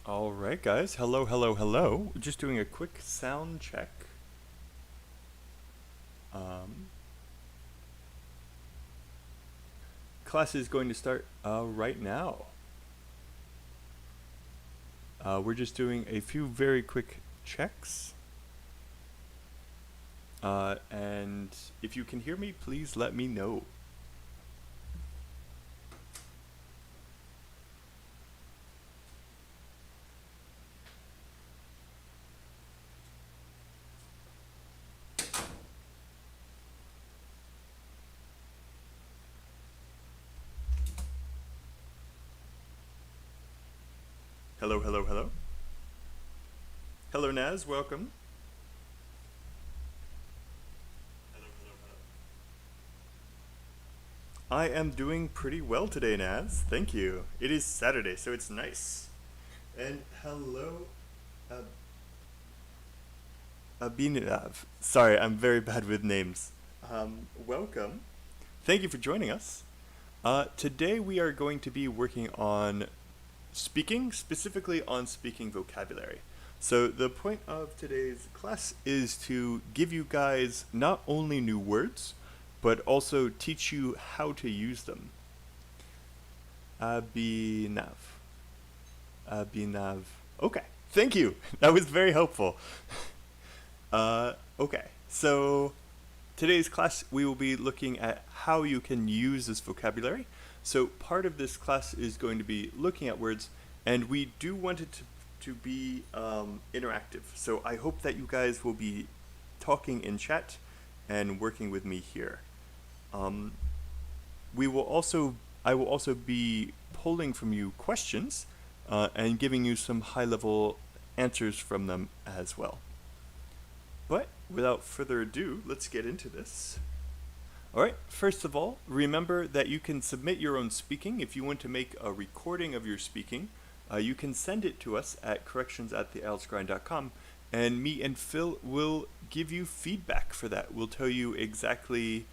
All right, guys. Hello, hello, hello. Just doing a quick sound check. Um, Class is going to start right now. We're just doing a few very quick checks. And if you can hear me, please let me know. Hello, hello, hello. Hello, Naz. Welcome. Hello, hello, hello. I am doing pretty well today, Naz. Thank you. It is Saturday, so it's nice. And hello, uh, Abhinav. Sorry, I'm very bad with names. Welcome. Thank you for joining us. Today we are going to be working on speaking, specifically on speaking vocabulary. So the point of today's class is to give you guys not only new words, but also teach you how to use them. Abhinav. Abhinav. Okay, thank you. That was very helpful. Okay, so today's class we will be looking at how you can use this vocabulary. So part of this class is going to be looking at words, and we do want it to be interactive. So I hope that you guys will be talking in chat and working with me here. I will also be pulling from you questions and giving you some high-level answers from them as well. But without further ado, let's get into this. Alright, first of all, remember that you can submit your own speaking. If you want to make a recording of your speaking, you can send it to us at corrections@theieltsgrind.com, and me and Phil will give you feedback for that. We'll tell you exactly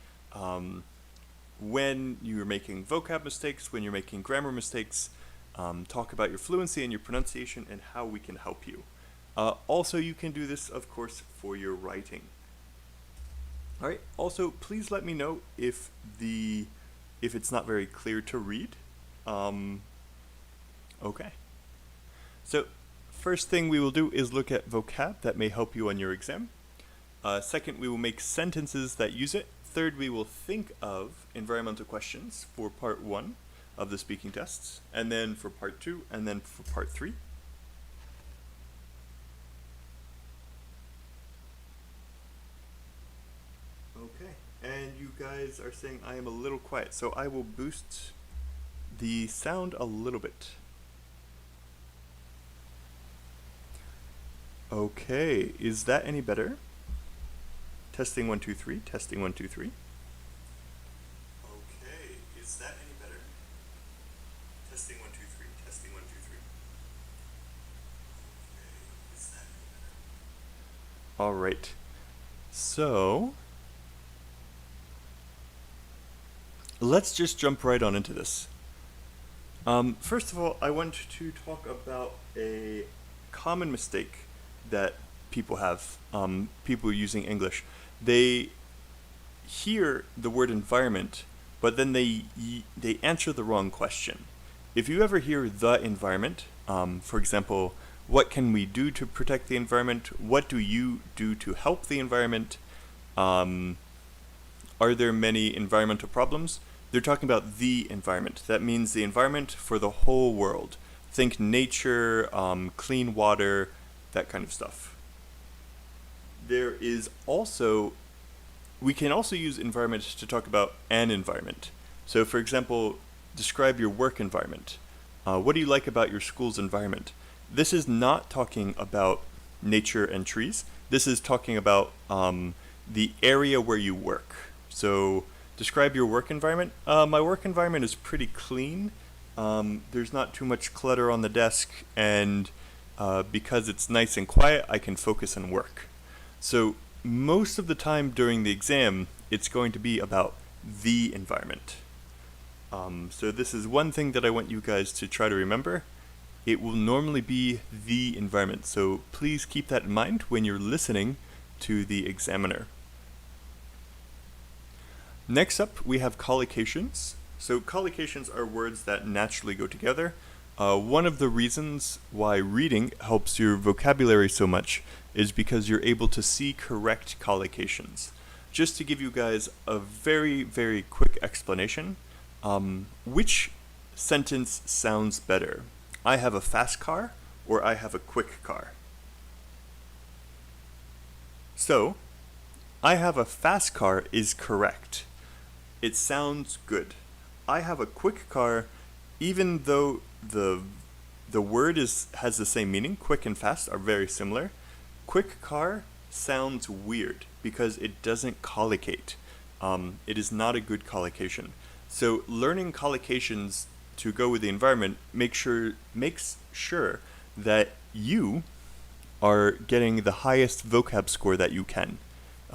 when you're making vocab mistakes, when you're making grammar mistakes, talk about your fluency and your pronunciation, and how we can help you. Also, you can do this, of course, for your writing. All right. Also, please let me know if it's not very clear to read. Okay. So, first thing we will do is look at vocab that may help you on your exam. Second, we will make sentences that use it. Third, we will think of environmental questions for part 1 of the speaking tests, and then for part 2, and then for part 3. Okay, and you guys are saying I am a little quiet, so I will boost the sound a little bit. Okay, is that any better? Testing 1 2 3, testing 1 2 3. Okay, is that any better? Testing 1 2 3, testing 1 2 3. Okay, is that any better? All right. So, let's just jump right on into this. First of all, I want to talk about a common mistake that people have, people using English. They hear the word environment, but then they answer the wrong question. If you ever hear the environment, for example, what can we do to protect the environment? What do you do to help the environment? Are there many environmental problems? They're talking about the environment. That means the environment for the whole world. Think nature, clean water, that kind of stuff. There is also, we can also use environment to talk about an environment. So for example, describe your work environment. What do you like about your school's environment? This is not talking about nature and trees. This is talking about the area where you work. So describe your work environment. My work environment is pretty clean. There's not too much clutter on the desk, and because it's nice and quiet, I can focus and work. So most of the time during the exam, it's going to be about the environment. So this is one thing that I want you guys to try to remember. it will normally be the environment. So please keep that in mind when you're listening to the examiner. Next up, we have collocations. So collocations are words that naturally go together. One of the reasons why reading helps your vocabulary so much is because you're able to see correct collocations. Just to give you guys a very, very quick explanation, which sentence sounds better? I have a fast car, or I have a quick car? So, I have a fast car is correct. It sounds good. I have a quick car, even though the word has the same meaning, quick and fast are very similar. Quick car sounds weird because it doesn't collocate. It is not a good collocation. So learning collocations to go with the environment makes sure that you are getting the highest vocab score that you can.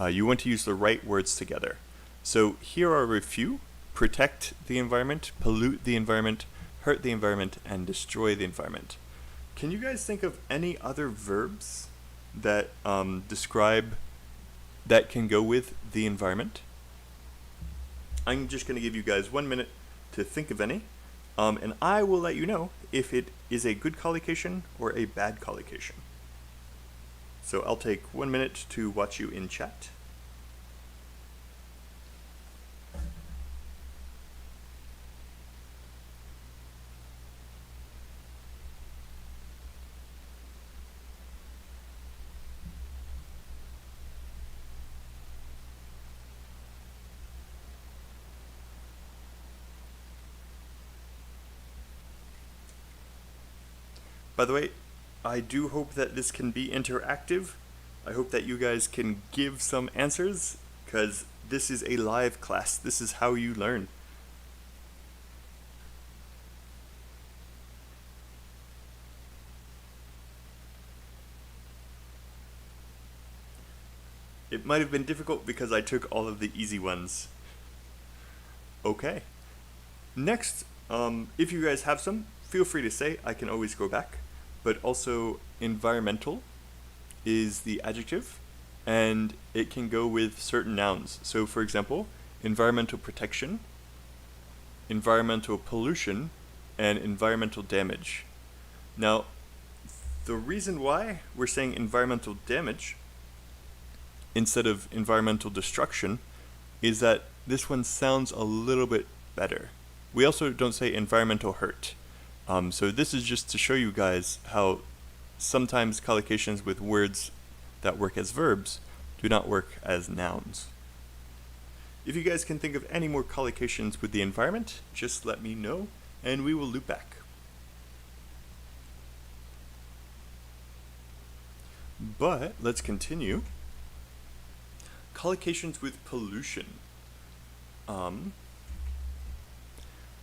You want to use the right words together. So here are a few: protect the environment, pollute the environment, hurt the environment, and destroy the environment. Can you guys think of any other verbs that describe, that can go with the environment? I'm just going to give you guys 1 minute to think of any, and I will let you know if it is a good collocation or a bad collocation. So I'll take 1 minute to watch you in chat. By the way, I do hope that this can be interactive. I hope that you guys can give some answers, because this is a live class. This is how you learn. It might have been difficult because I took all of the easy ones. Okay. Next, if you guys have some, feel free to say. I can always go back. But also, environmental is the adjective, and it can go with certain nouns. So for example, environmental protection, environmental pollution, and environmental damage. Now, the reason why we're saying environmental damage instead of environmental destruction is that this one sounds a little bit better. We also don't say environmental hurt. So this is just to show you guys how sometimes collocations with words that work as verbs do not work as nouns. If you guys can think of any more collocations with the environment, just let me know and we will loop back. But let's continue. Collocations with pollution.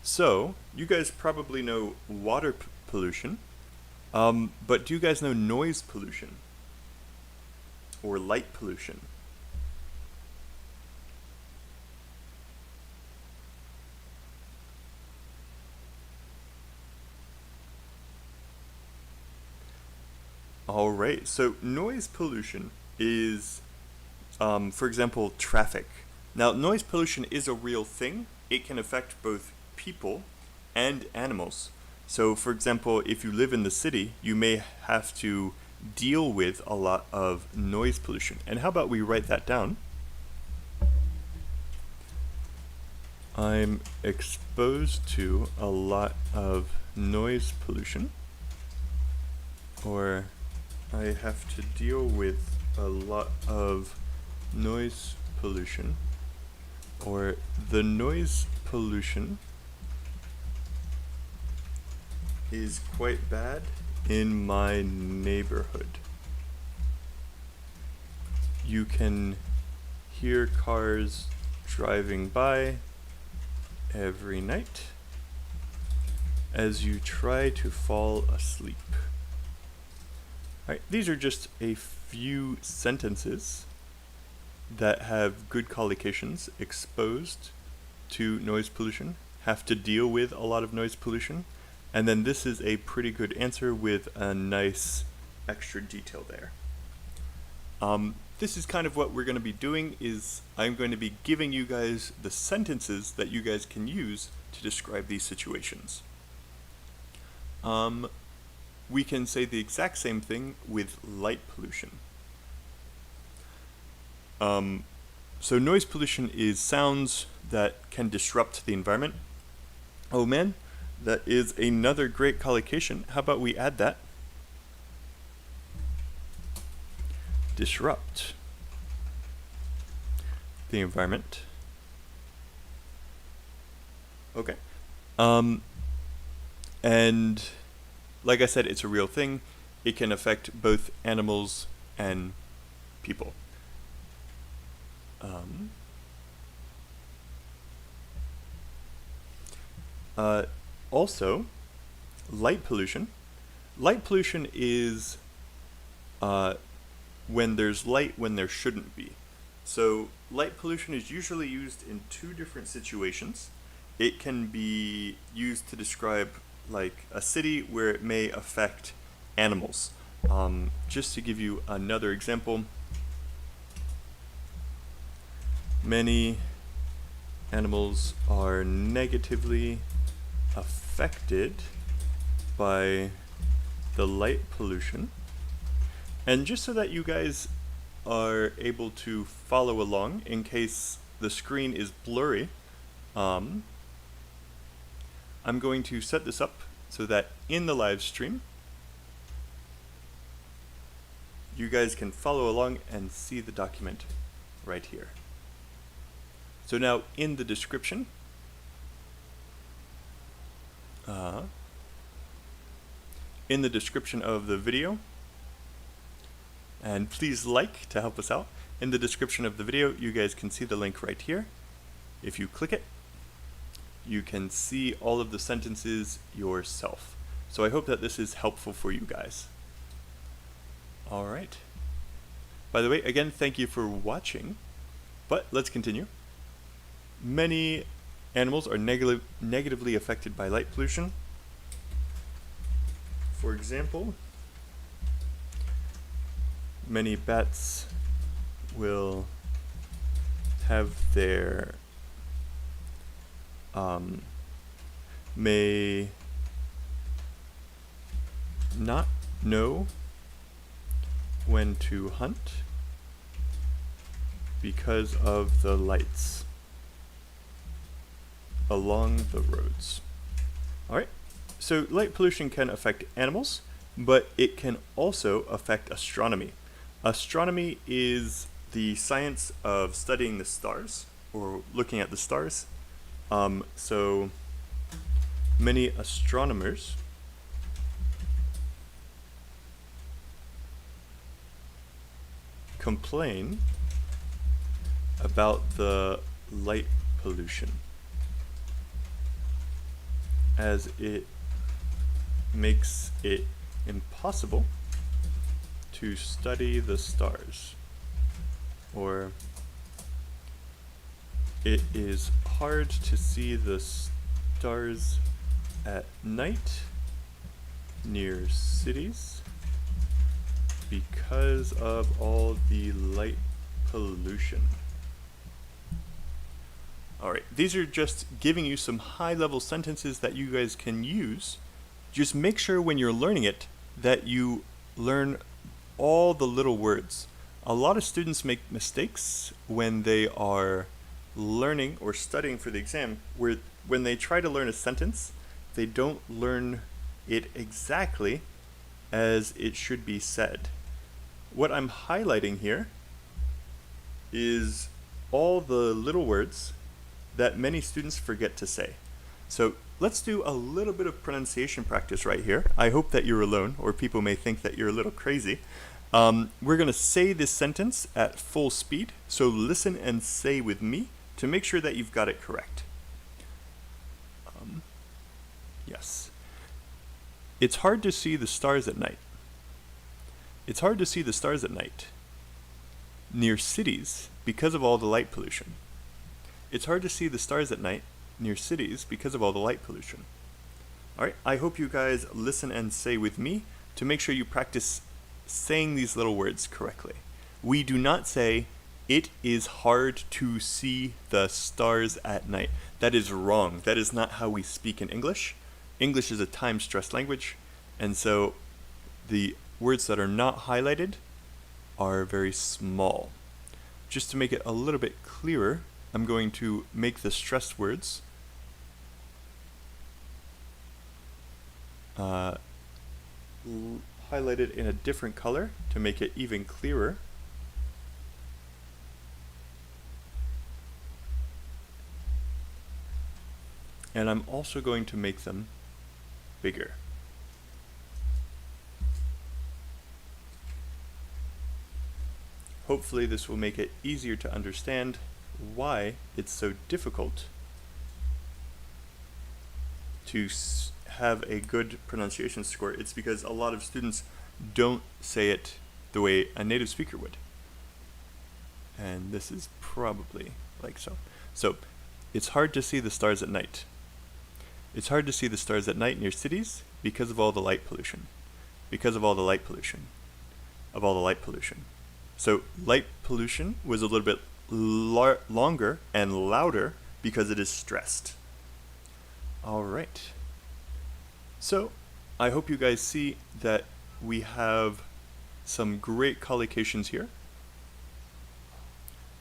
So, you guys probably know water pollution, but do you guys know noise pollution? Or light pollution? Alright, so noise pollution is, for example, traffic. Now, noise pollution is a real thing. It can affect both people and animals. So for example, if you live in the city, you may have to deal with a lot of noise pollution. And how about we write that down? I'm exposed to a lot of noise pollution, or I have to deal with a lot of noise pollution, or the noise pollution is quite bad in my neighborhood. You can hear cars driving by every night as you try to fall asleep. Alright, these are just a few sentences that have good collocations: exposed to noise pollution, have to deal with a lot of noise pollution, And then this is a pretty good answer with a nice extra detail there. This is kind of what we're going to be doing is I'm going to be giving you guys the sentences that you guys can use to describe these situations. We can say the exact same thing with light pollution. So noise pollution is sounds that can disrupt the environment. Oh man, that is another great collocation. How about we add that? Disrupt the environment. Okay. And like I said, it's a real thing. It can affect both animals and people. Also, light pollution. Light pollution is when there's light when there shouldn't be. So light pollution is usually used in two different situations. It can be used to describe like a city where it may affect animals. Just to give you another example, many animals are negatively affected by the light pollution. And just so that you guys are able to follow along in case the screen is blurry, I'm going to set this up so that in the live stream you guys can follow along and see the document right here. So now in the description, of the video, and please like to help us out. In the description of the video, you guys can see the link right here. If you click it, you can see all of the sentences yourself. So I hope that this is helpful for you guys. All right. By the way, again, thank you for watching, but let's continue. Many animals are negatively affected by light pollution. For example, many bats will have their may not know when to hunt because of the lights along the roads. Alright, so light pollution can affect animals, but it can also affect astronomy. Astronomy is the science of studying the stars, or looking at the stars. So many astronomers complain about the light pollution, as it makes it impossible to study the stars, or it is hard to see the stars at night near cities because of all the light pollution. Alright, these are just giving you some high-level sentences that you guys can use. Just make sure when you're learning it that you learn all the little words. A lot of students make mistakes when they are learning or studying for the exam, where when they try to learn a sentence, they don't learn it exactly as it should be said. What I'm highlighting here is all the little words that many students forget to say. So let's do a little bit of pronunciation practice right here. I hope that you're alone, or people may think that you're a little crazy. We're going to say this sentence at full speed, so listen and say with me to make sure that you've got it correct. Yes. It's hard to see the stars at night. It's hard to see the stars at night near cities because of all the light pollution. It's hard to see the stars at night near cities because of all the light pollution. Alright, I hope you guys listen and say with me to make sure you practice saying these little words correctly. We do not say, "It is hard to see the stars at night." That is wrong. That is not how we speak in English. English is a time-stressed language, and so the words that are not highlighted are very small. Just to make it a little bit clearer, I'm going to make the stressed words highlighted in a different color to make it even clearer. And I'm also going to make them bigger. Hopefully this will make it easier to understand why it's so difficult to have a good pronunciation score. It's because a lot of students don't say it the way a native speaker would. And this is probably like so. So, it's hard to see the stars at night. It's hard to see the stars at night in your cities because of all the light pollution. Because of all the light pollution. Of all the light pollution. So light pollution was a little bit longer and louder because it is stressed. All right. So I hope you guys see that we have some great collocations here.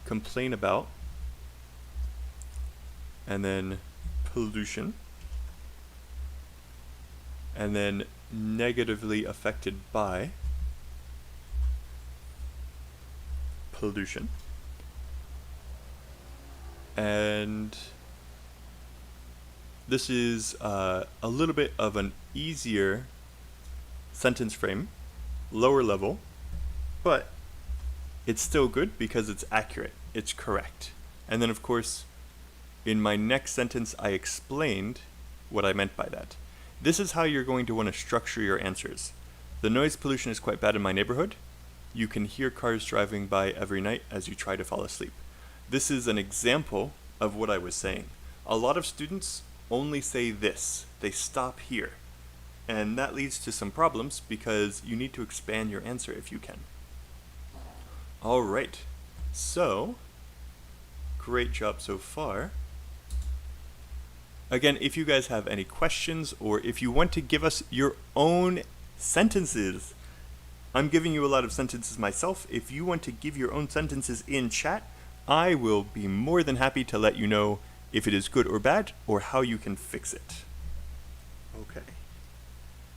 Complain about, and then pollution, and then negatively affected by pollution, and this is a little bit of an easier sentence frame, lower level, but it's still good because it's accurate, it's correct. And then of course, in my next sentence, I explained what I meant by that. This is how you're going to want to structure your answers. The noise pollution is quite bad in my neighborhood. You can hear cars driving by every night as you try to fall asleep. This is an example of what I was saying. A lot of students only say this. They stop here. And that leads to some problems because you need to expand your answer if you can. All right. So, great job so far. Again, if you guys have any questions or if you want to give us your own sentences, I'm giving you a lot of sentences myself. If you want to give your own sentences in chat, I will be more than happy to let you know if it is good or bad or how you can fix it. Okay.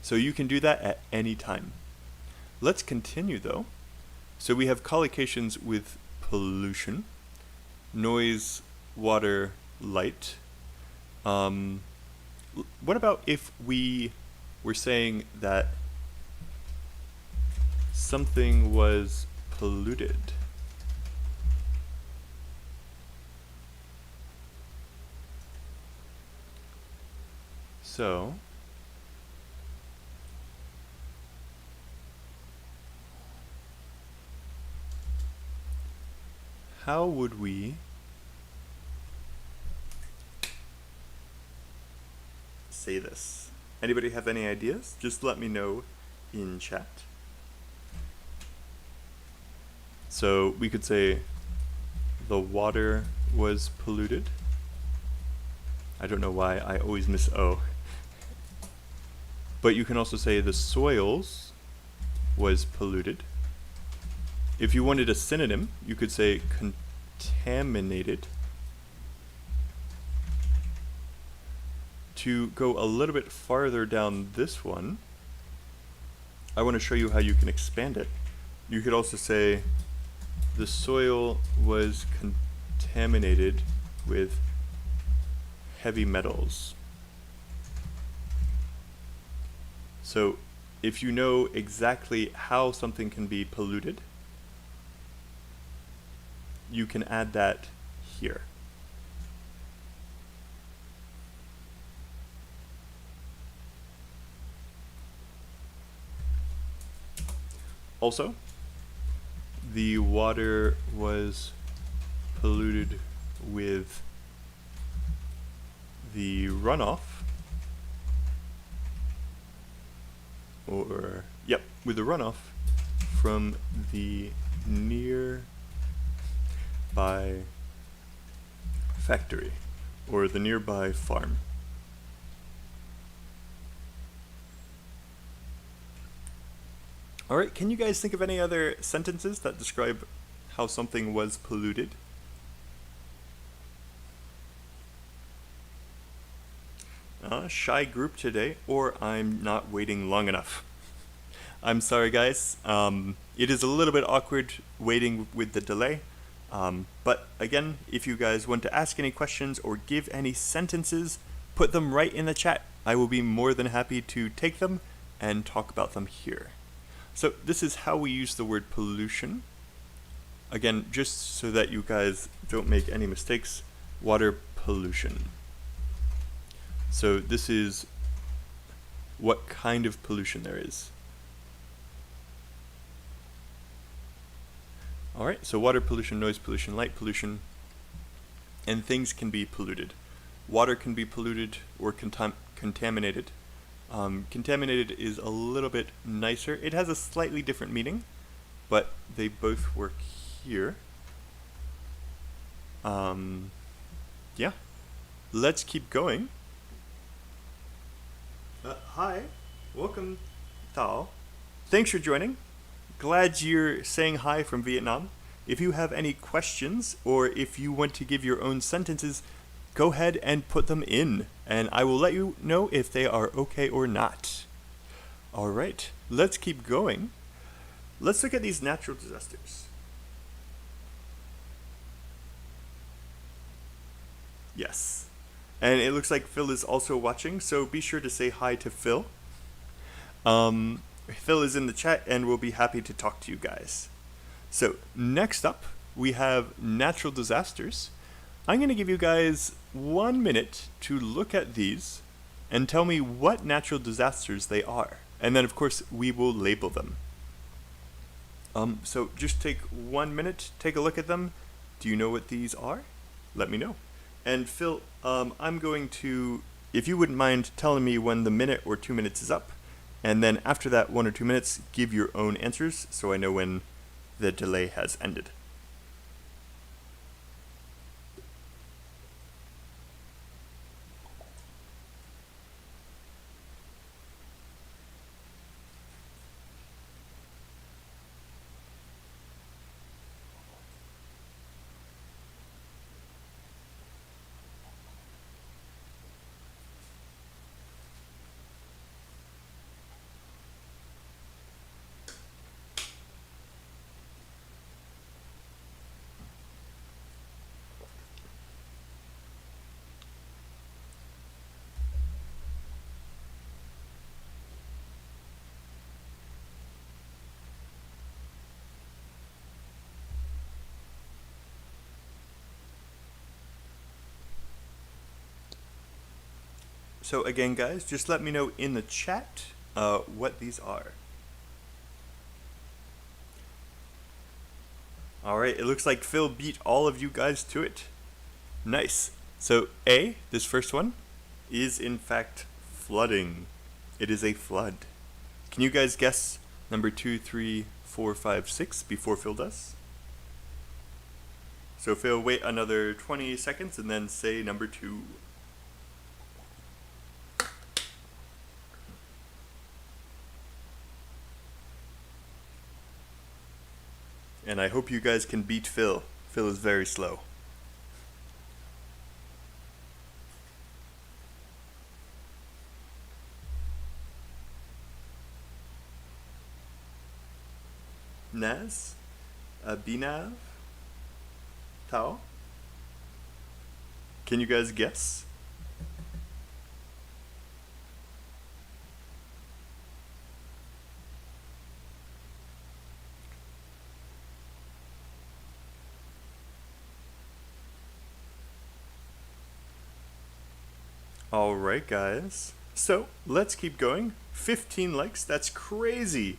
So you can do that at any time. Let's continue though. So we have collocations with pollution, noise, water, light. What about if we were saying that something was polluted? So, how would we say this? Anybody have any ideas? Just let me know in chat. So we could say the water was polluted. I don't know why I always miss O. But you can also say the soils was polluted. If you wanted a synonym, you could say contaminated. To go a little bit farther down this one, I want to show you how you can expand it. You could also say the soil was contaminated with heavy metals. So if you know exactly how something can be polluted, you can add that here. Also, the water was polluted with the runoff or, yep, with the runoff from the nearby factory or the nearby farm. All right, can you guys think of any other sentences that describe how something was polluted? Shy group today, or I'm not waiting long enough. I'm sorry, guys. It is a little bit awkward waiting with the delay. But again, if you guys want to ask any questions or give any sentences, put them right in the chat. I will be more than happy to take them and talk about them here. So this is how we use the word pollution. Again, just so that you guys don't make any mistakes, water pollution. So this is what kind of pollution there is. All right, so water pollution, noise pollution, light pollution, and things can be polluted. Water can be polluted or contaminated. Contaminated is a little bit nicer. It has a slightly different meaning, but they both work here. Yeah, let's keep going. Hi, welcome, Tao. Thanks for joining. Glad you're saying hi from Vietnam. If you have any questions or if you want to give your own sentences, go ahead and put them in, and I will let you know if they are okay or not. All right, let's keep going. Let's look at these natural disasters. Yes. And it looks like Phil is also watching, so be sure to say hi to Phil. Phil is in the chat and will be happy to talk to you guys. So next up, we have natural disasters. I'm going to give you guys 1 minute to look at these and tell me what natural disasters they are. And then, of course, we will label them. So just take 1 minute, take a look at them. Do you know what these are? Let me know. And Phil, I'm going to, if you wouldn't mind telling me when the minute or 2 minutes is up, and then after that 1 or 2 minutes, give your own answers so I know when the delay has ended. So again, guys, just let me know in the chat what these are. All right, it looks like Phil beat all of you guys to it. Nice. So A, this first one, is in fact flooding. It is a flood. Can you guys guess number 2, 3, 4, 5, 6 before Phil does? So Phil, wait another 20 seconds and then say number 2. And I hope you guys can beat Phil. Phil is very slow. Naz? Abhinav? Tao? Can you guys guess? Alright guys, so let's keep going. 15 likes, that's crazy!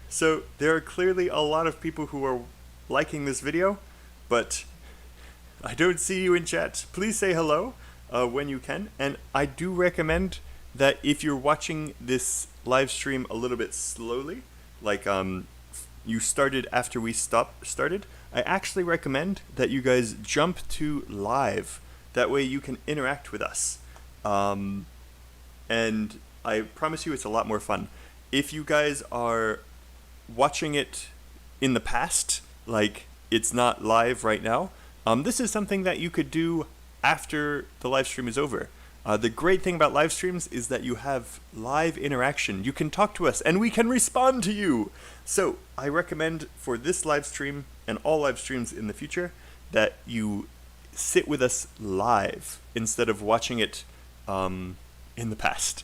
So there are clearly a lot of people who are liking this video, but I don't see you in chat. Please say hello when you can, and I do recommend that if you're watching this live stream a little bit slowly, like you started after we started, I actually recommend that you guys jump to live. That way you can interact with us. And I promise you it's a lot more fun. If you guys are watching it in the past, like it's not live right now, this is something that you could do after the live stream is over. The great thing about live streams is that you have live interaction. You can talk to us and we can respond to you. So I recommend for this live stream and all live streams in the future that you sit with us live instead of watching it in the past.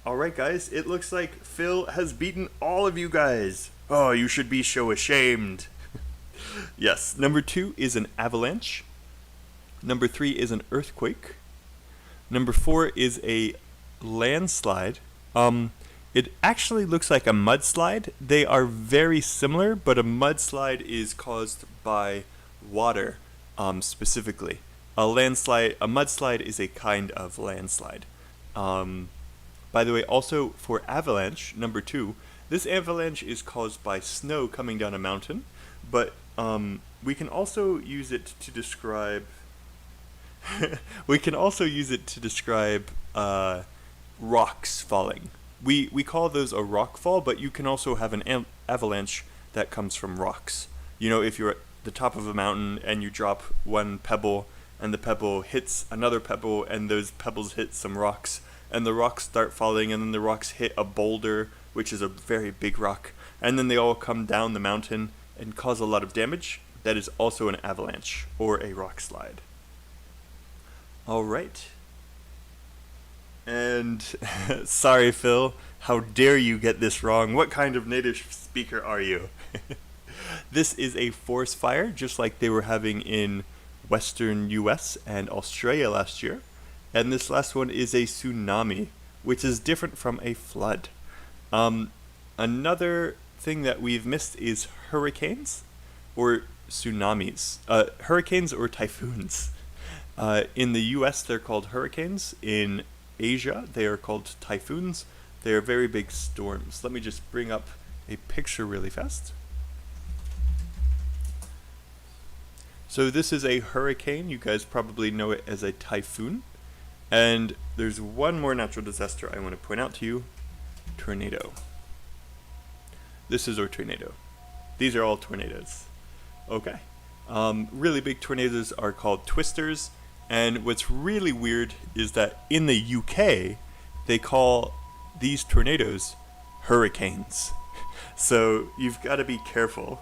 All right, guys, it looks like Phil has beaten all of you guys. Oh, you should be so ashamed. Yes, number 2 is an avalanche. Number 3 is an earthquake. Number 4 is a landslide. It actually looks like a mudslide. They are very similar, but a mudslide is caused by water, specifically. A mudslide is a kind of landslide. By the way, also for avalanche, number 2, this avalanche is caused by snow coming down a mountain, but we can also use it to describe rocks falling. We call those a rock fall, but you can also have an avalanche that comes from rocks. You know, if you're at the top of a mountain and you drop one pebble and the pebble hits another pebble and those pebbles hit some rocks and the rocks start falling and then the rocks hit a boulder, which is a very big rock, and then they all come down the mountain and cause a lot of damage. That is also an avalanche or a rock slide. All right. And sorry, Phil, how dare you get this wrong? What kind of native speaker are you? This is a forest fire, just like they were having in Western US and Australia last year. And this last one is a tsunami, which is different from a flood. Another thing that we've missed is hurricanes or tsunamis. Hurricanes or typhoons. In the US, they're called hurricanes. In Asia, they are called typhoons. They are very big storms. Let me just bring up a picture really fast. So this is a hurricane. You guys probably know it as a typhoon. And there's one more natural disaster I want to point out to you. Tornado. This is our tornado. These are all tornadoes. Okay. Really big tornadoes are called twisters. And what's really weird is that in the UK, they call these tornadoes hurricanes. So you've got to be careful.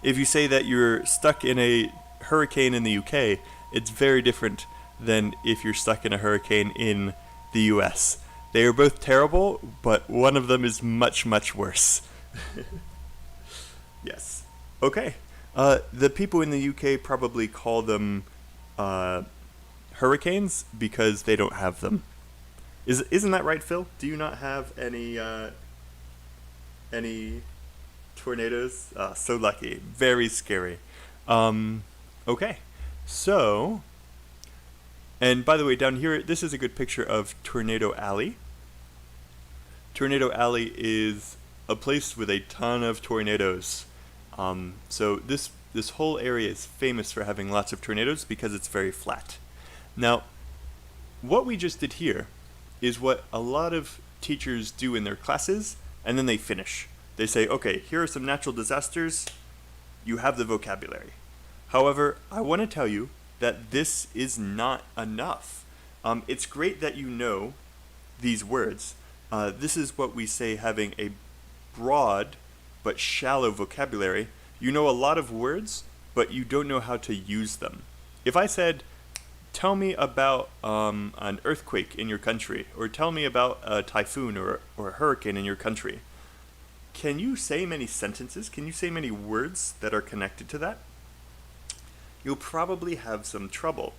If you say that you're stuck in a hurricane in the UK, it's very different than if you're stuck in a hurricane in the US. They are both terrible, but one of them is much, much worse. Yes. Okay. The people in the UK probably call them hurricanes because they don't have them. Isn't that right, Phil? Do you not have any tornadoes? So lucky. Very scary. Okay. So, and by the way, down here, this is a good picture of Tornado Alley. Tornado Alley is a place with a ton of tornadoes. So this whole area is famous for having lots of tornadoes because it's very flat. Now, what we just did here is what a lot of teachers do in their classes, and then they finish. They say, okay, here are some natural disasters. You have the vocabulary. However, I want to tell you that this is not enough. It's great that you know these words. This is what we say having a broad but shallow vocabulary. You know a lot of words, but you don't know how to use them. If I said, tell me about an earthquake in your country, or tell me about a typhoon or a hurricane in your country, can you say many sentences? Can you say many words that are connected to that? You'll probably have some trouble,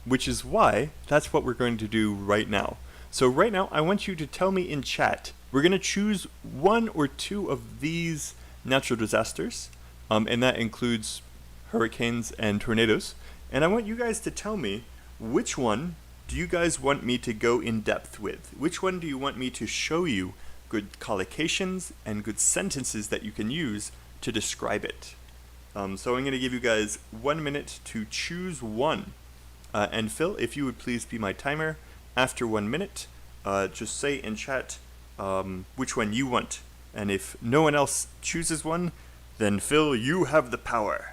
which is why that's what we're going to do right now. So right now, I want you to tell me in chat. We're going to choose one or two of these natural disasters, and that includes hurricanes and tornadoes. And I want you guys to tell me which one do you guys want me to go in depth with? Which one do you want me to show you good collocations and good sentences that you can use to describe it? So I'm going to give you guys 1 minute to choose one. And Phil, if you would please be my timer. After 1 minute, just say in chat which one you want. And if no one else chooses one, then Phil, you have the power.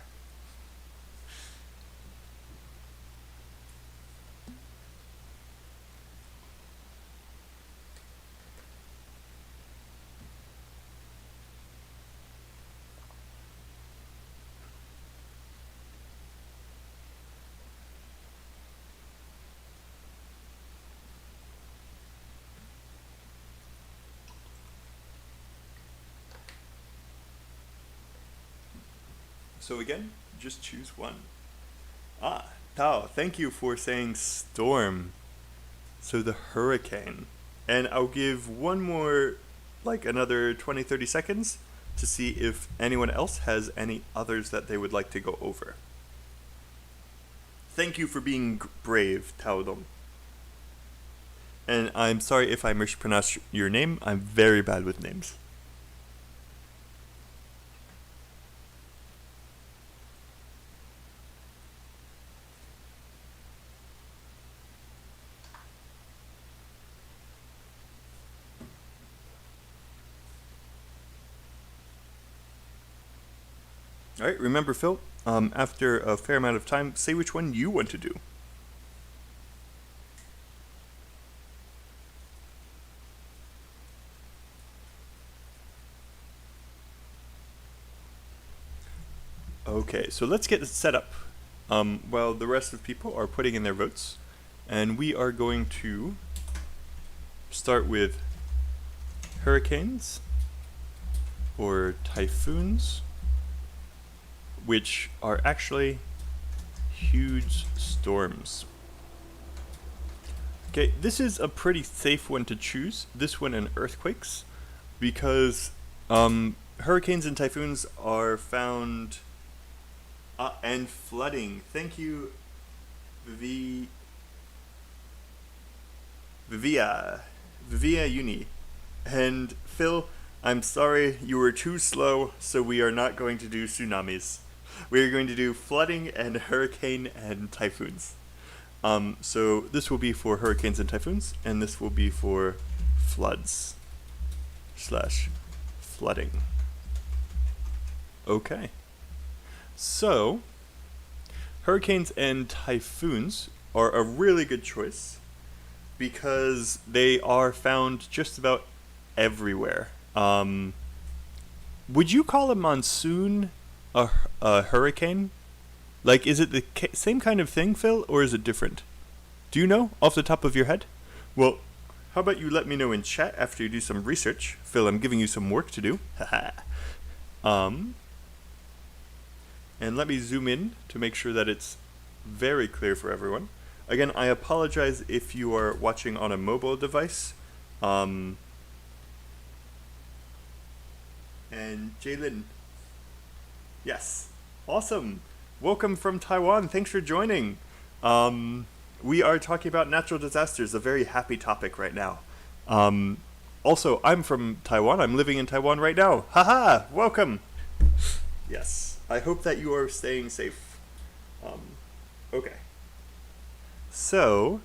So again, just choose one. Tao, thank you for saying storm. So the hurricane. And I'll give one more, like another 20-30 seconds to see if anyone else has any others that they would like to go over. Thank you for being brave, Taodong. And I'm sorry if I mispronounced your name. I'm very bad with names. All right, remember, Phil, after a fair amount of time, say which one you want to do. Okay, so let's get it set up while the rest of people are putting in their votes. And we are going to start with hurricanes or typhoons, which are actually huge storms. Okay, this is a pretty safe one to choose, this one and earthquakes, because hurricanes and typhoons are found, and flooding. Thank you, Vivia Uni. And Phil, I'm sorry, you were too slow, so we are not going to do tsunamis. We are going to do flooding and hurricane and typhoons. So this will be for hurricanes and typhoons, and this will be for floods / flooding. Okay. So, hurricanes and typhoons are a really good choice because they are found just about everywhere. Would you call a monsoon a hurricane? Like, is it the same kind of thing, Phil, or is it different? Do you know off the top of your head? Well, how about you let me know in chat after you do some research. Phil, I'm giving you some work to do. And let me zoom in to make sure that it's very clear for everyone. Again, I apologize if you are watching on a mobile device. And Jalen. Yes. Awesome. Welcome from Taiwan. Thanks for joining. We are talking about natural disasters, a very happy topic right now. Also, I'm from Taiwan. I'm living in Taiwan right now. Haha, welcome. Yes. I hope that you are staying safe. Okay. So,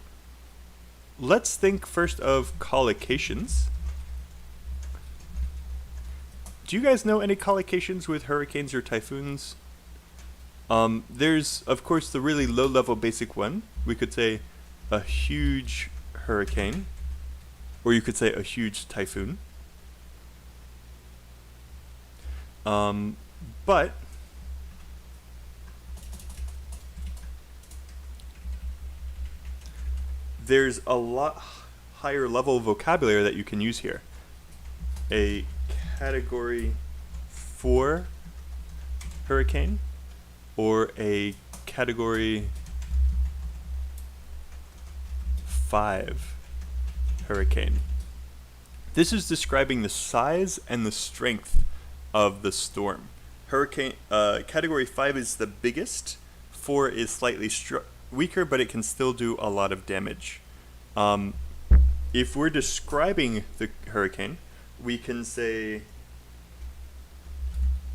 let's think first of collocations. Do you guys know any collocations with hurricanes or typhoons? There's, of course, the really low-level basic one. We could say a huge hurricane, or you could say a huge typhoon. But there's a lot higher level vocabulary that you can use here. A Category 4 hurricane or a Category 5 hurricane. This is describing the size and the strength of the storm. Category 5 is the biggest, 4 is slightly weaker, but it can still do a lot of damage. If we're describing the hurricane, we can say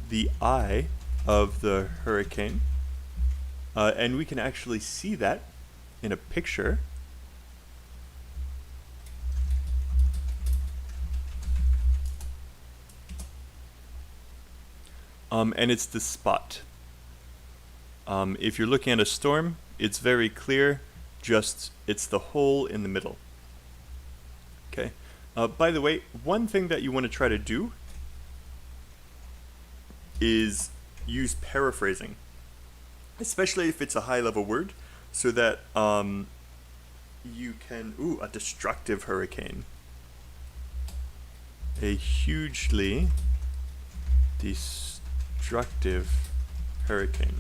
the eye of the hurricane, and we can actually see that in a picture. And it's the spot. If you're looking at a storm, it's very clear, just it's the hole in the middle. Okay. By the way, one thing that you want to try to do is use paraphrasing, especially if it's a high-level word, so that you can... Ooh, a destructive hurricane. A hugely destructive hurricane.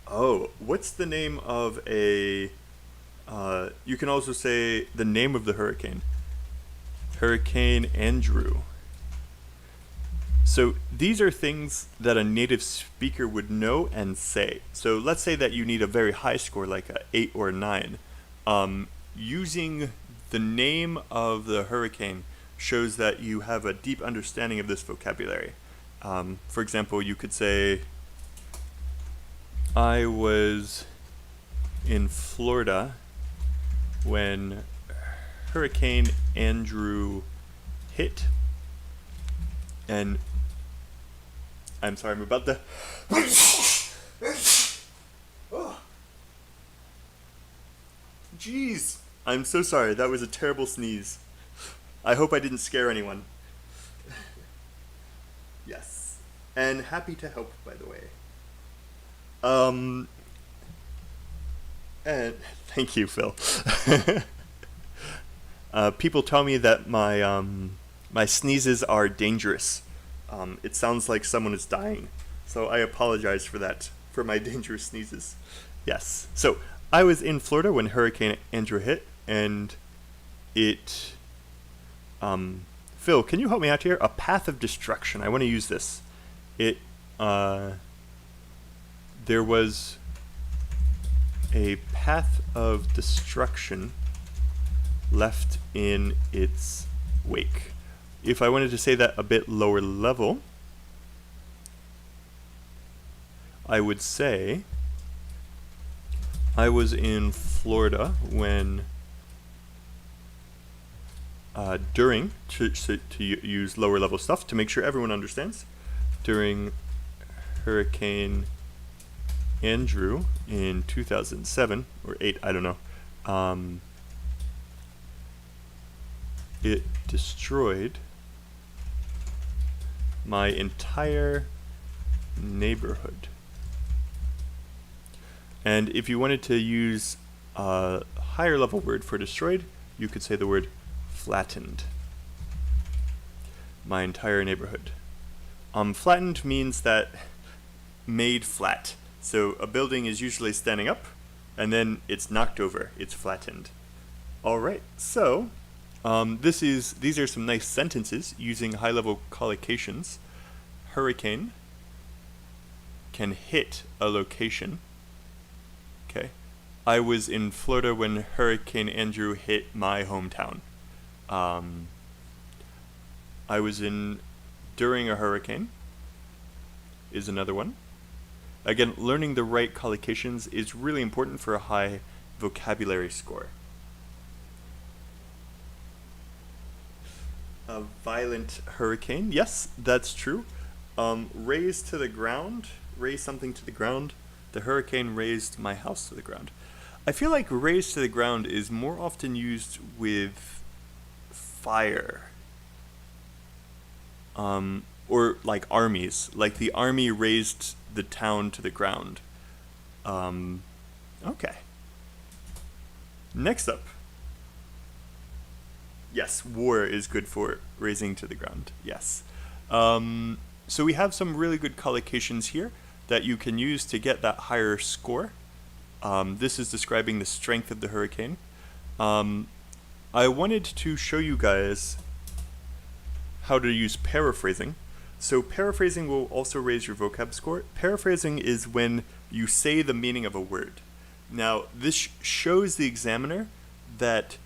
Oh, what's the name of a... you can also say the name of the hurricane. Hurricane Andrew. So these are things that a native speaker would know and say. So let's say that you need a very high score, like a 8 or a 9. Using the name of the hurricane shows that you have a deep understanding of this vocabulary. For example, you could say, I was in Florida when Hurricane Andrew hit, and I'm sorry, I'm about to... Oh. Jeez, I'm so sorry, that was a terrible sneeze. I hope I didn't scare anyone. Yes, and happy to help, by the way. And thank you, Phil. People tell me that my sneezes are dangerous. It sounds like someone is dying, so I apologize for that, for my dangerous sneezes. Yes. So I was in Florida when Hurricane Andrew hit, and it... Phil, can you help me out here? A path of destruction. I want to use this. It... there was a path of destruction left in its wake. If I wanted to say that a bit lower level, I would say I was in Florida when during, to use lower level stuff to make sure everyone understands, during Hurricane Andrew in 2007 or 8, I don't know, it destroyed my entire neighborhood. And if you wanted to use a higher level word for destroyed, you could say the word flattened. My entire neighborhood. Flattened means that made flat. So a building is usually standing up, and then it's knocked over. It's flattened. All right. So these are some nice sentences using high-level collocations. Hurricane can hit a location. Okay. I was in Florida when Hurricane Andrew hit my hometown. I was in during a hurricane is another one. Again, learning the right collocations is really important for a high vocabulary score. A violent hurricane, yes, that's true. Raise to the ground, raise something to the ground. The hurricane raised my house to the ground. I feel like raise to the ground is more often used with fire. Or like armies, like the army raised the town to the ground. Okay. Next up. Yes, war is good for raising to the ground. Yes. So we have some really good collocations here that you can use to get that higher score. This is describing the strength of the hurricane. I wanted to show you guys how to use paraphrasing. So paraphrasing will also raise your vocab score. Paraphrasing is when you say the meaning of a word. Now, this shows the examiner that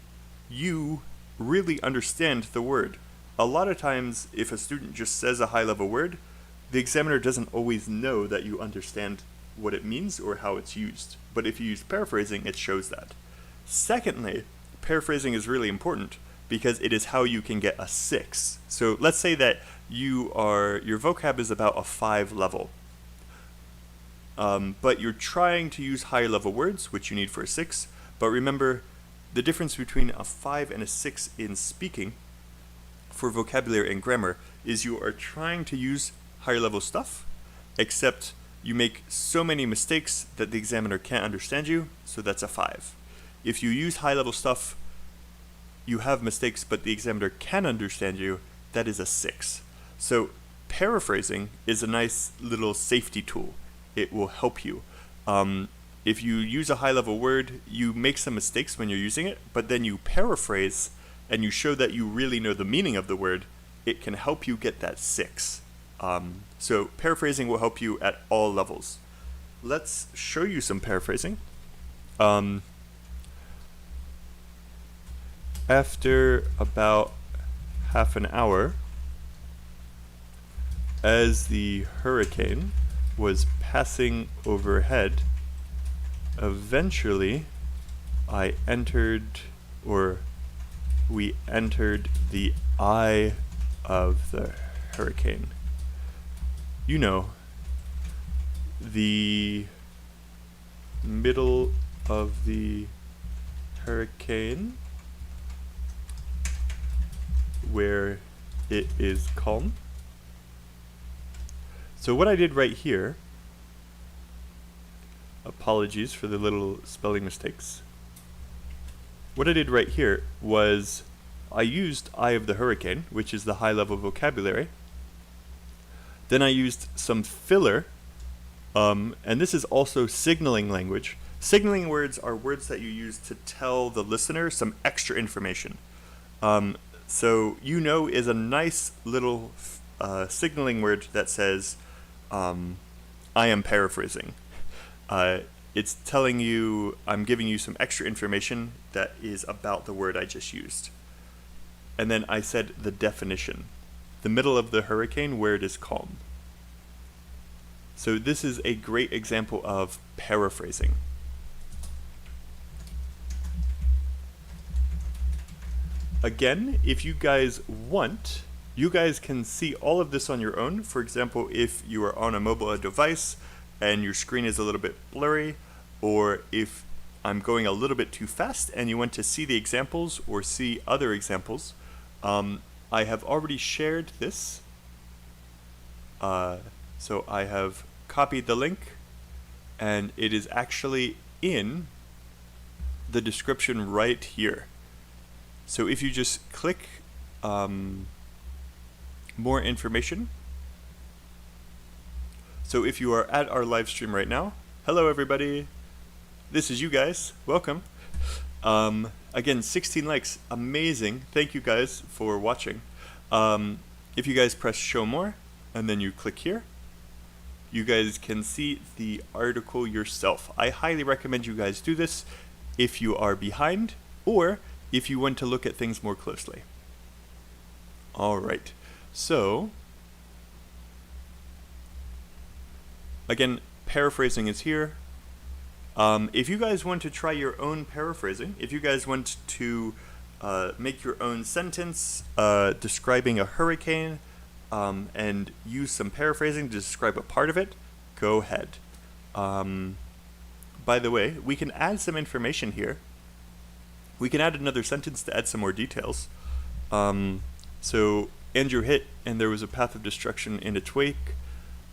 you really understand the word. A lot of times, if a student just says a high-level word, the examiner doesn't always know that you understand what it means or how it's used. But if you use paraphrasing, it shows that. Secondly, paraphrasing is really important because it is how you can get a 6. So let's say that your vocab is about a 5 level. But you're trying to use higher level words, which you need for a 6. But remember, the difference between a 5 and a 6 in speaking for vocabulary and grammar is you are trying to use higher level stuff, except you make so many mistakes that the examiner can't understand you, so that's a 5. If you use high level stuff, you have mistakes, but the examiner can understand you, that is a 6. So paraphrasing is a nice little safety tool. It will help you. If you use a high-level word, you make some mistakes when you're using it, but then you paraphrase and you show that you really know the meaning of the word, it can help you get that 6. So paraphrasing will help you at all levels. Let's show you some paraphrasing. After about half an hour, as the hurricane was passing overhead, eventually we entered the eye of the hurricane. You know, the middle of the hurricane where it is calm. So what I did right here, apologies for the little spelling mistakes. What I did right here was I used eye of the hurricane, which is the high level vocabulary. Then I used some filler, and this is also signaling language. Signaling words are words that you use to tell the listener some extra information. So you know is a nice little signaling word that says, I am paraphrasing. It's telling you, I'm giving you some extra information that is about the word I just used. And then I said the definition. The middle of the hurricane where it is calm. So this is a great example of paraphrasing. Again, if you guys want, you guys can see all of this on your own. For example, if you are on a mobile device and your screen is a little bit blurry, or if I'm going a little bit too fast and you want to see the examples or see other examples, I have already shared this. So I have copied the link, and it is actually in the description right here. So if you just click more information. So if you are at our live stream right now, hello everybody. This is you guys. Welcome. Again, 16 likes. Amazing. Thank you guys for watching. If you guys press show more and then you click here, you guys can see the article yourself. I highly recommend you guys do this if you are behind or if you want to look at things more closely. All right. So, again, paraphrasing is here. If you guys want to try your own paraphrasing, if you guys want to make your own sentence describing a hurricane and use some paraphrasing to describe a part of it, go ahead. By the way, we can add some information here. We can add another sentence to add some more details. So Andrew hit and there was a path of destruction in its wake.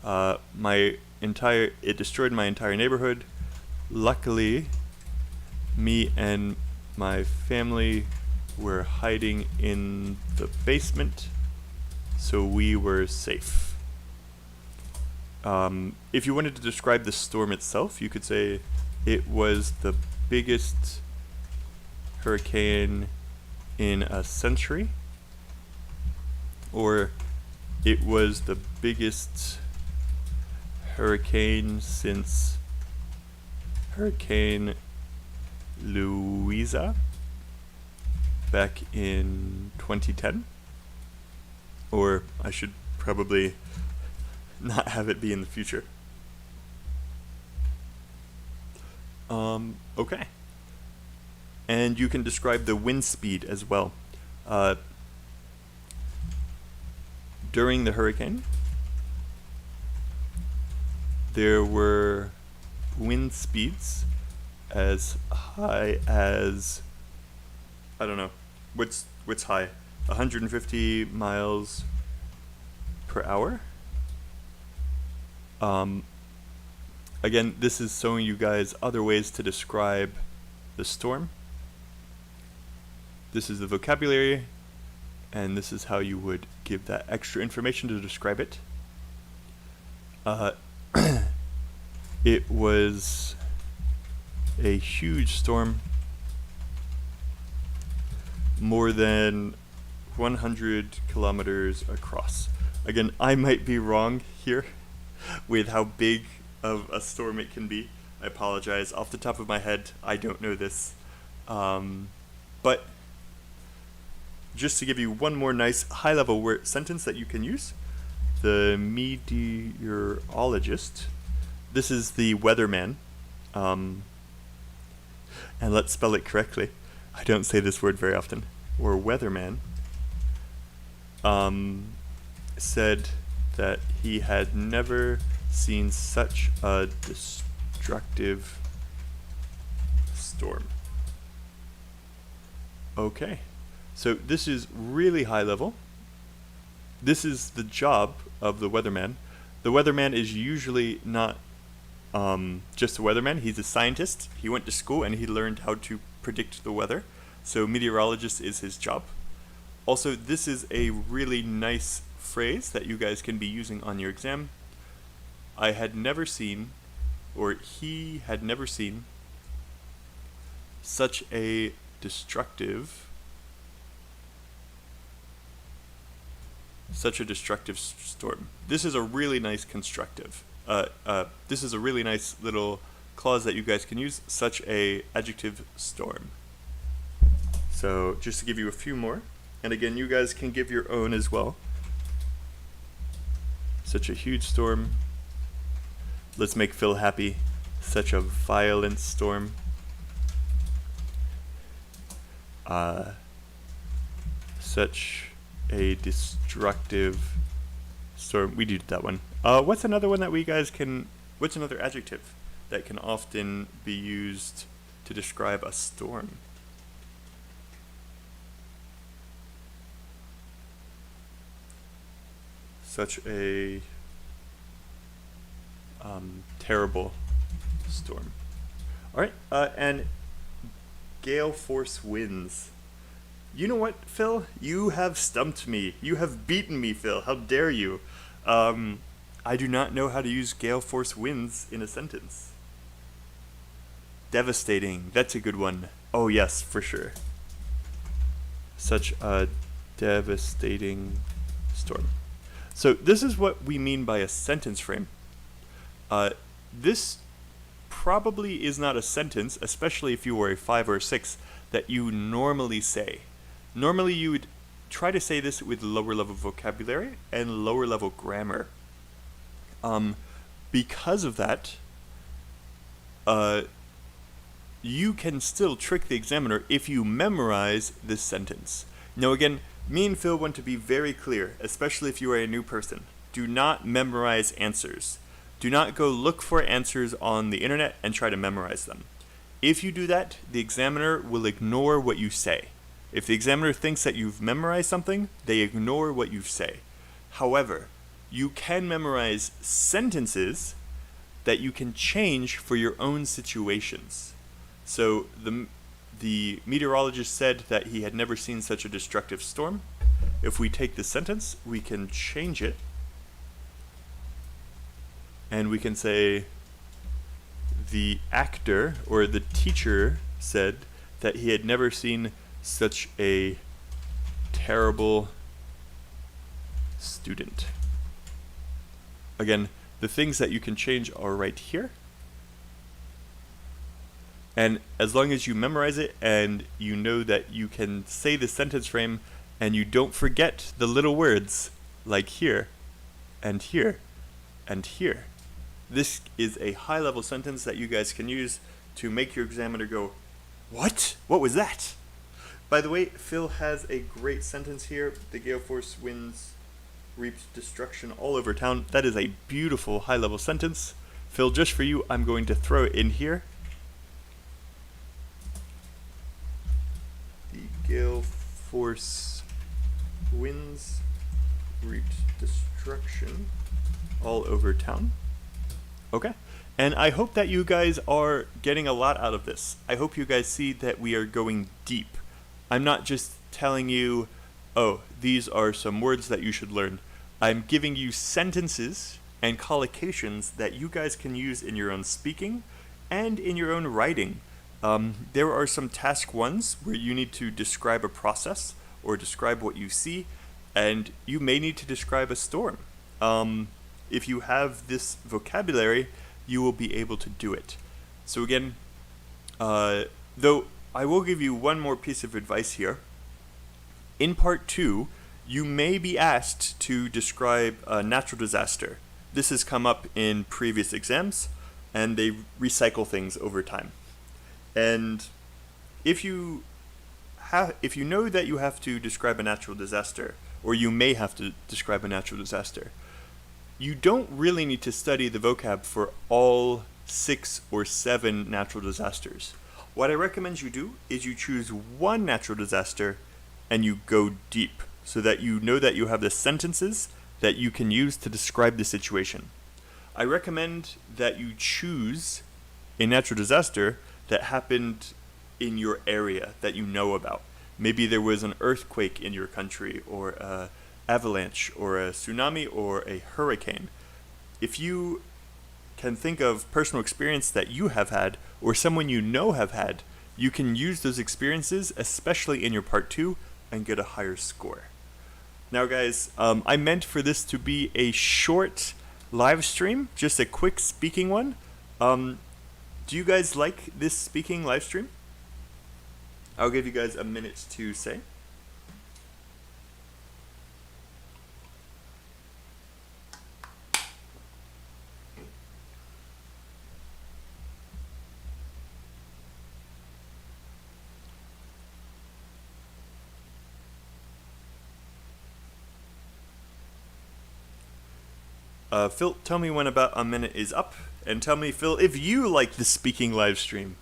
It destroyed my entire neighborhood. Luckily, me and my family were hiding in the basement, so we were safe. If you wanted to describe the storm itself, you could say it was the biggest hurricane in a century, or it was the biggest hurricane since Hurricane Louisa back in 2010. Or I should probably not have it be in the future. Okay. And you can describe the wind speed as well. During the hurricane, there were wind speeds as high as, I don't know, what's high? 150 miles per hour. Again, this is showing you guys other ways to describe the storm. This is the vocabulary, and this is how you would give that extra information to describe it. It was a huge storm, more than 100 kilometers across. Again, I might be wrong here with how big of a storm it can be. I apologize. Off the top of my head, I don't know this. But just to give you one more nice high-level sentence that you can use, the meteorologist, this is the weatherman, and let's spell it correctly. I don't say this word very often. Or weatherman, said that he had never seen such a destructive storm. Okay, so this is really high level. This is the job of the weatherman. The weatherman is usually not just a weatherman. He's a scientist. He went to school and he learned how to predict the weather. So meteorologist is his job. Also, this is a really nice phrase that you guys can be using on your exam. I had never seen, or he had never seen, such a destructive storm. This is a really nice constructive. This is a really nice little clause that you guys can use, such a adjective storm. So just to give you a few more, and again, you guys can give your own as well. Such a huge storm. Let's make Phil happy. Such a violent storm. Such a destructive storm. We did that one. What's another one that we guys can, what's another adjective that can often be used to describe a storm? Such a terrible storm. All right, and gale force winds. You know what, Phil? You have stumped me. You have beaten me, Phil. How dare you? I do not know how to use gale force winds in a sentence. Devastating. That's a good one. Oh, yes, for sure. Such a devastating storm. So this is what we mean by a sentence frame. This probably is not a sentence, especially if you were a 5 or a 6, that you normally say. Normally you would try to say this with lower level vocabulary and lower level grammar. Because of that, you can still trick the examiner if you memorize this sentence. Now again, me and Phil want to be very clear, especially if you are a new person. Do not memorize answers. Do not go look for answers on the internet and try to memorize them. If you do that, the examiner will ignore what you say. If the examiner thinks that you've memorized something, they ignore what you say. However, you can memorize sentences that you can change for your own situations. So the meteorologist said that he had never seen such a destructive storm. If we take this sentence, we can change it. And we can say, the actor or the teacher said that he had never seen such a terrible student. Again, the things that you can change are right here. And as long as you memorize it and you know that you can say the sentence frame and you don't forget the little words like here and here and here, this is a high-level sentence that you guys can use to make your examiner go, "What? What was that?" By the way, Phil has a great sentence here. The gale force winds reaped destruction all over town. That is a beautiful high-level sentence. Phil, just for you, I'm going to throw it in here. The gale force winds reaped destruction all over town. Okay. And I hope that you guys are getting a lot out of this. I hope you guys see that we are going deep. I'm not just telling you, oh, these are some words that you should learn. I'm giving you sentences and collocations that you guys can use in your own speaking and in your own writing. There are some task ones where you need to describe a process or describe what you see, and you may need to describe a storm. If you have this vocabulary, you will be able to do it. So again, though I will give you one more piece of advice here. In part 2, you may be asked to describe a natural disaster. This has come up in previous exams, and they recycle things over time. And if you know that you have to describe a natural disaster, or you may have to describe a natural disaster, you don't really need to study the vocab for all 6 or 7 natural disasters. What I recommend you do is you choose one natural disaster and you go deep so that you know that you have the sentences that you can use to describe the situation. I recommend that you choose a natural disaster that happened in your area that you know about. Maybe there was an earthquake in your country, or an avalanche, or a tsunami, or a hurricane. If you can think of personal experience that you have had, or someone you know have had, you can use those experiences, especially in your part 2, and get a higher score. Now guys, I meant for this to be a short live stream, just a quick speaking one. Do you guys like this speaking live stream? I'll give you guys a minute to say. Phil, tell me when about a minute is up, and tell me, Phil, if you like the speaking live stream.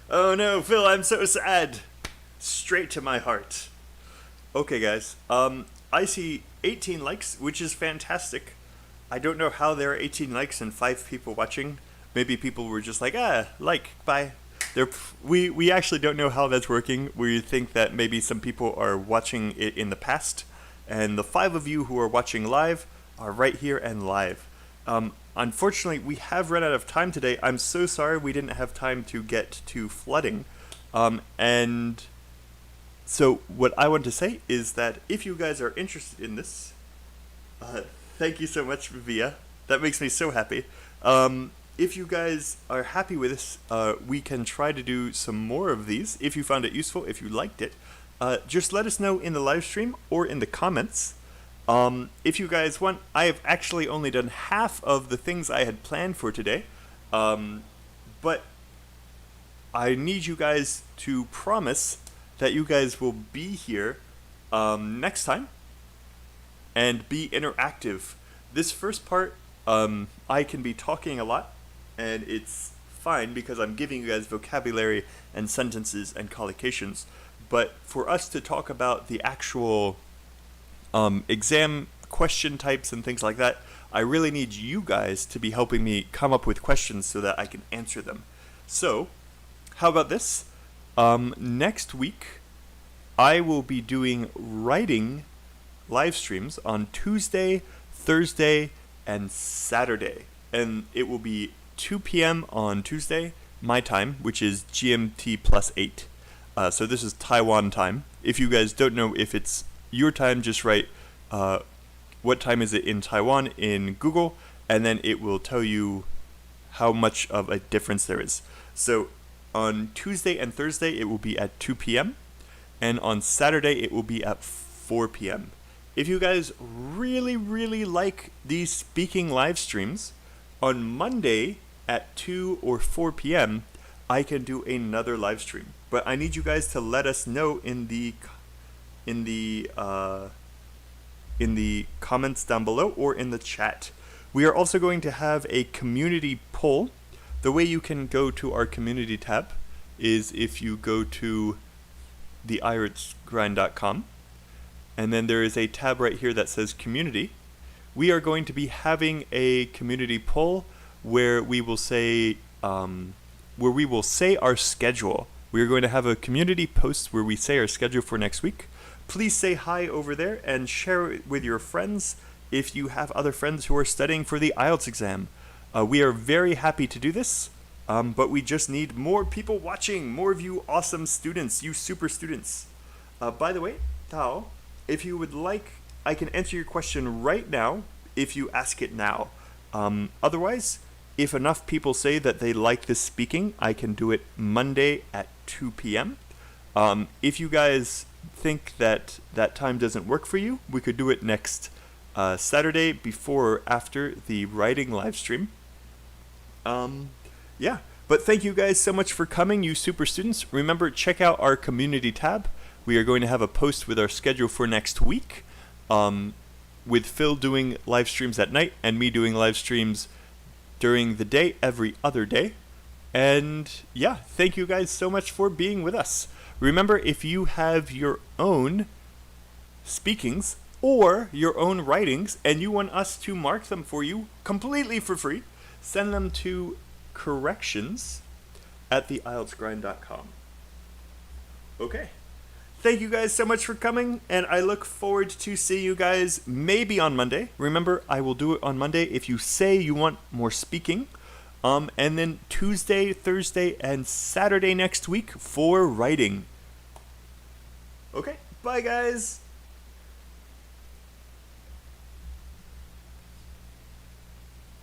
Oh no, Phil, I'm so sad. Straight to my heart. Okay, guys. I see 18 likes, which is fantastic. I don't know how there are 18 likes and 5 people watching. Maybe people were just like, like, bye. We actually don't know how that's working. We think that maybe some people are watching it in the past, and the 5 of you who are watching live are right here and live. Unfortunately, we have run out of time today. I'm so sorry we didn't have time to get to flooding. And so what I want to say is that if you guys are interested in this, thank you so much, Via. That makes me so happy. If you guys are happy with this, we can try to do some more of these. If you found it useful, if you liked it, just let us know in the live stream or in the comments. If you guys want, I have actually only done half of the things I had planned for today, but I need you guys to promise that you guys will be here next time and be interactive. This first part, I can be talking a lot, and it's fine because I'm giving you guys vocabulary and sentences and collocations, but for us to talk about the actual exam question types and things like that, I really need you guys to be helping me come up with questions so that I can answer them. So, how about this? Next week, I will be doing writing live streams on Tuesday, Thursday, and Saturday. And it will be 2 p.m. on Tuesday, my time, which is GMT plus 8. So this is Taiwan time. If you guys don't know if it's your time, just write what time is it in Taiwan in Google, and then it will tell you how much of a difference there is. So on Tuesday and Thursday, it will be at 2 p.m., and on Saturday, it will be at 4 p.m. If you guys really, really like these speaking live streams, on Monday at 2 or 4 p.m., I can do another live stream. But I need you guys to let us know in the comments down below or in the chat. We are also going to have a community poll. The way you can go to our community tab is if you go to the IELTSGrind.com, and then there is a tab right here that says community. We are going to be having a community poll where we will say our schedule. We are going to have a community post where we say our schedule for next week. Please say hi over there and share it with your friends if you have other friends who are studying for the IELTS exam. We are very happy to do this, but we just need more people watching, more of you awesome students, you super students. By the way, Tao, if you would like, I can answer your question right now if you ask it now. Otherwise, if enough people say that they like this speaking, I can do it Monday at 2 p.m. If you guys think that that time doesn't work for you, we could do it next Saturday before or after the writing live stream. Yeah, but thank you guys so much for coming, you super students. Remember, check out our community tab. We are going to have a post with our schedule for next week, with Phil doing live streams at night and me doing live streams during the day every other day. And yeah, thank you guys so much for being with us. Remember, if you have your own speakings or your own writings and you want us to mark them for you completely for free, send them to corrections@theieltsgrind.com. Okay. Thank you guys so much for coming, and I look forward to seeing you guys maybe on Monday. Remember, I will do it on Monday if you say you want more speaking. And then Tuesday, Thursday, and Saturday next week for writing. Okay, bye guys.